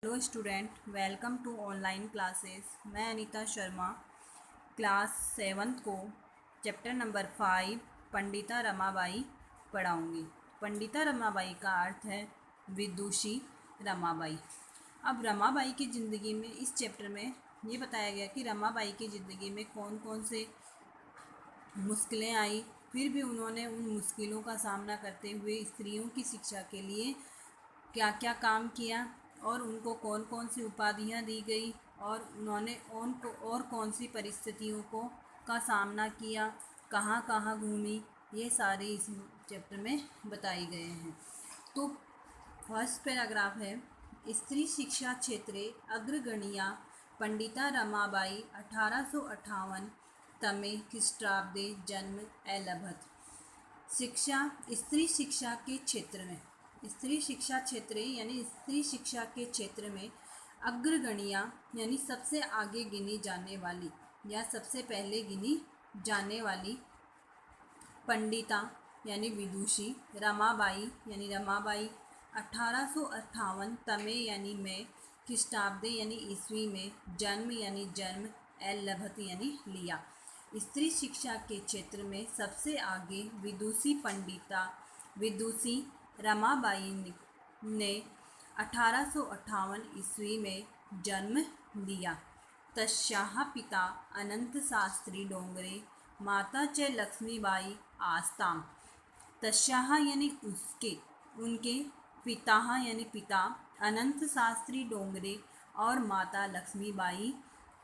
Hello student, welcome to online classes. मैं Anita Sharma class 7th को chapter number 5 Pandita Ramabai पढ़ाऊँगी। Pandita Ramabai का अर्थ है विदुषी रमाबाई। अब रमाबाई की ज़िंदगी में इस चैप्टर में ये बताया गया कि रमाबाई की ज़िंदगी में कौन कौन से मुश्किलें आई, फिर भी उन्होंने उन मुश्किलों का सामना करते हुए स्त्रियों की शिक्षा के लिए क्या क्या काम किया और उनको कौन कौन सी उपाधियाँ दी गई और उन्होंने और कौन सी परिस्थितियों का सामना किया, कहाँ कहाँ घूमी, ये सारे इस चैप्टर में बताए गए हैं। तो फर्स्ट पैराग्राफ है, स्त्री शिक्षा क्षेत्रे अग्रगण्या पंडिता रमाबाई 1858 तमे ख्रीष्टाब्दे जन्म अलभत। शिक्षा, स्त्री शिक्षा के क्षेत्र में, स्त्री शिक्षा क्षेत्र यानी स्त्री शिक्षा के क्षेत्र में अग्रगण्या यानी सबसे आगे गिनी जाने वाली या सबसे पहले गिनी जाने वाली पंडिता यानी विदुषी रमाबाई यानी रमाबाई 1858 तमे यानी में ख्रीष्टाब्दे यानी ईस्वी में जन्म यानी जन्म लभत यानी लिया। स्त्री शिक्षा के क्षेत्र में सबसे आगे विदुषी पंडिता विदुषी रमाबाई ने 1858 ईस्वी में जन्म लिया। तस्याः पिता अनंत शास्त्री डोंगरे माता च लक्ष्मीबाई आस्ताम। तस्याः यानी उसके, उनके, पिता यानी पिता, अनंत शास्त्री डोंगरे और माता लक्ष्मीबाई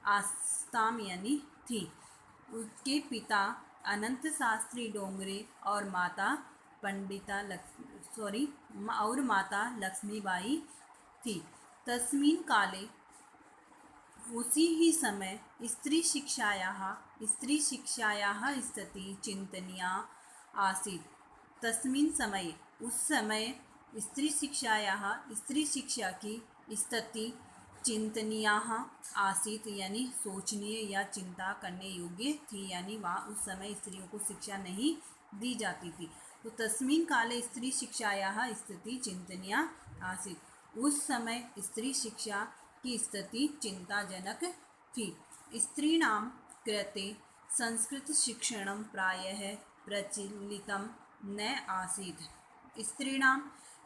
आस्ताम यानी थी। उसके पिता अनंत शास्त्री डोंगरे और माता माता लक्ष्मीबाई थी। तस्मिन् काले उसी ही समय स्त्री शिक्षायाः स्थिति चिंतनीया आसीत्। तस्मिन् समय, उस समय स्त्री शिक्षा की स्थिति चिंतनीया आसीत् यानी सोचनीय या चिंता करने योग्य थी, यानी वहाँ उस समय स्त्रियों को शिक्षा नहीं दी जाती थी। तो तस्मिन् काले स्त्री शिक्षायाः स्थिति चिंतनीया आसीत्, उस समय स्त्री शिक्षा की स्थिति चिंताजनक थी। स्त्रीणां कृते संस्कृत शिक्षणं प्रायः प्रचलितं न आसीत्।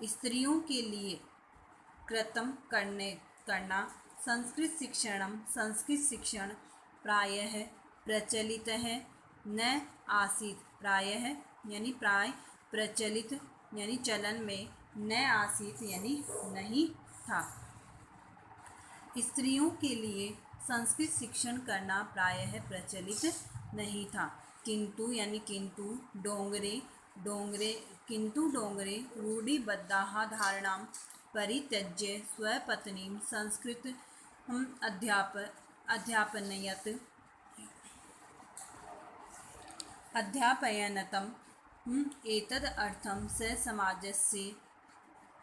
स्त्रियों के लिए करना संस्कृत शिक्षण प्रायः प्रचलित है न आसीत्, प्रायः यानी प्राय, प्रचलित यानी चलन में, न आसीत् यानी नहीं था। स्त्रियों के लिए संस्कृत शिक्षण करना प्रायः प्रचलित नहीं था। किंतु यानी किंतु डोंगरे रूढ़िबद्धाः धारणां परित्यज्य स्वपत्नीं संस्कृतम् अध्यापयन्तम् एतद् अर्थं स समाजस्य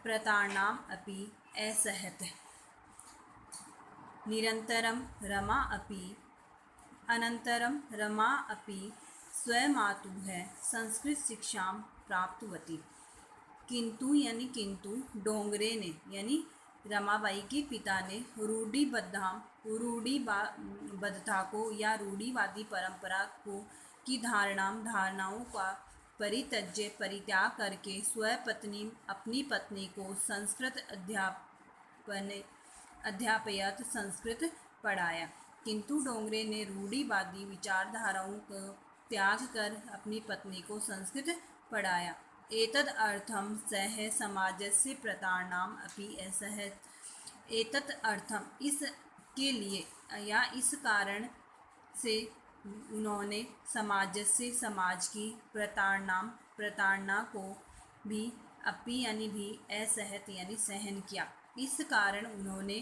प्रतारणाम् अपि असहत्। अनन्तरं रमा अपि स्वमातुः संस्कृतशिक्षां प्राप्तवती। किंतु यानी किंतु डोंगरे ने यानी रमाबाई के पिता ने रूढ़िबद्धता को या रूढ़िवादी परंपरा को की धारणाओं का परित्याग करके स्वपत्नी अपनी पत्नी को संस्कृत अध्यापयत संस्कृत पढ़ाया। किंतु डोंगरे ने रूढ़िवादी विचारधाराओं को त्याग कर अपनी पत्नी को संस्कृत पढ़ाया। एतद् अर्थं सः समाजस्य प्रतारणाम् अपि असहत्। एतत् अर्थम, इसके लिए या इस कारण से उन्होंने समाज की प्रताड़ना को भी अपि यानी भी असहत यानी सहन किया। इस कारण उन्होंने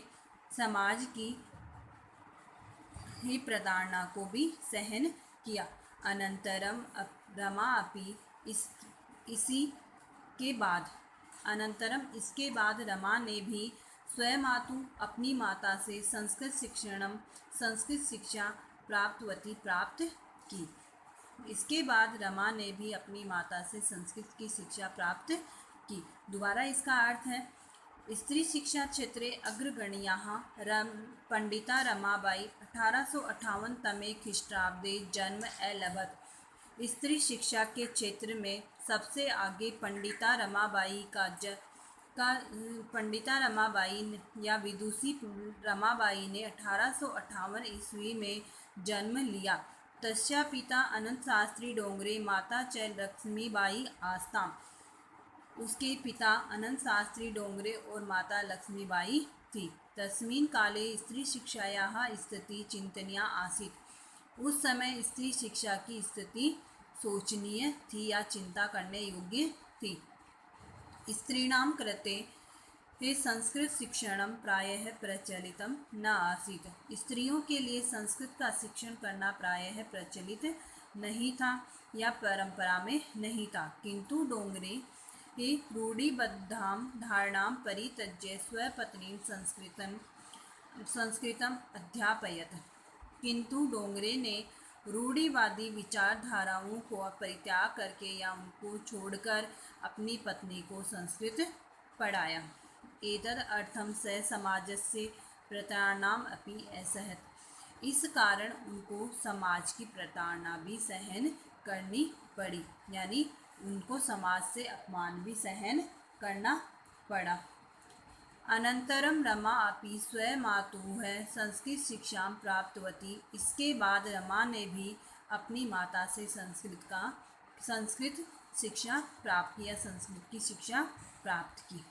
समाज की ही प्रताड़ना को भी सहन किया। अनंतरम रमा अपि इसके बाद रमा ने भी स्वमातु अपनी माता से संस्कृत शिक्षा प्राप्त की। इसके बाद रमा ने भी अपनी माता से संस्कृत की शिक्षा प्राप्त की। दोबारा इसका अर्थ है, स्त्री शिक्षा क्षेत्रे अग्रगण्याः पंडिता रमाबाई 1858 तमे ख्रीष्टाब्दे जन्म अलभत। स्त्री शिक्षा के क्षेत्र में सबसे आगे पंडिता रमाबाई या विदुषी रमाबाई ने 1858 ईस्वी में जन्म लिया। तस्या पिता अनंत शास्त्री डोंगरे, माता च लक्ष्मीबाई आस्ताम। उसके पिता अनंत शास्त्री डोंगरे और माता लक्ष्मीबाई थी। तस्मिन् काले स्त्री शिक्षायाः स्थितिः चिंतनीया आसीत्। उस समय स्त्री शिक्षा की स्थिति सोचनीय थी या चिंता करने योग्य थी। स्त्रीणां कृते संस्कृत शिक्षणं प्रायः प्रचलितं न आसीत्। स्त्रियों के लिए संस्कृत का शिक्षण करना प्रायः प्रचलित नहीं था या परंपरा में नहीं था। किंतु डोंगरे रूढ़िबद्धां धारणां परित्यज्य स्वपत्नीं संस्कृतम् अध्यापयत्। किंतु डोंगरे ने रूढ़िवादी विचारधाराओं को परित्याग करके या उनको छोड़कर अपनी पत्नी को संस्कृत पढ़ाया। एतद् अर्थं स समाजस्य प्रताड़नाम् अपि असहत। इस कारण उनको समाज की प्रताड़ना भी सहन करनी पड़ी, यानी उनको समाज से अपमान भी सहन करना पड़ा। अनंतरम रमा अपि स्वमातुः संस्कृत शिक्षा प्राप्तवती। इसके बाद रमा ने भी अपनी माता से संस्कृत शिक्षा प्राप्त किया, संस्कृत की शिक्षा प्राप्त की।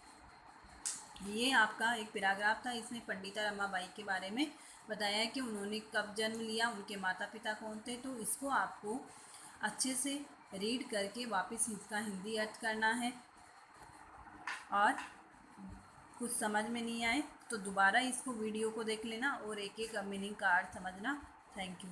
ये आपका एक पैराग्राफ था। इसमें पंडिता रमाबाई के बारे में बताया कि उन्होंने कब जन्म लिया, उनके माता पिता कौन थे। तो इसको आपको अच्छे से रीड करके वापस इसका हिंदी अर्थ करना है, और कुछ समझ में नहीं आए तो दोबारा इसको वीडियो को देख लेना और एक एक मीनिंग का अर्थ समझना। Thank you.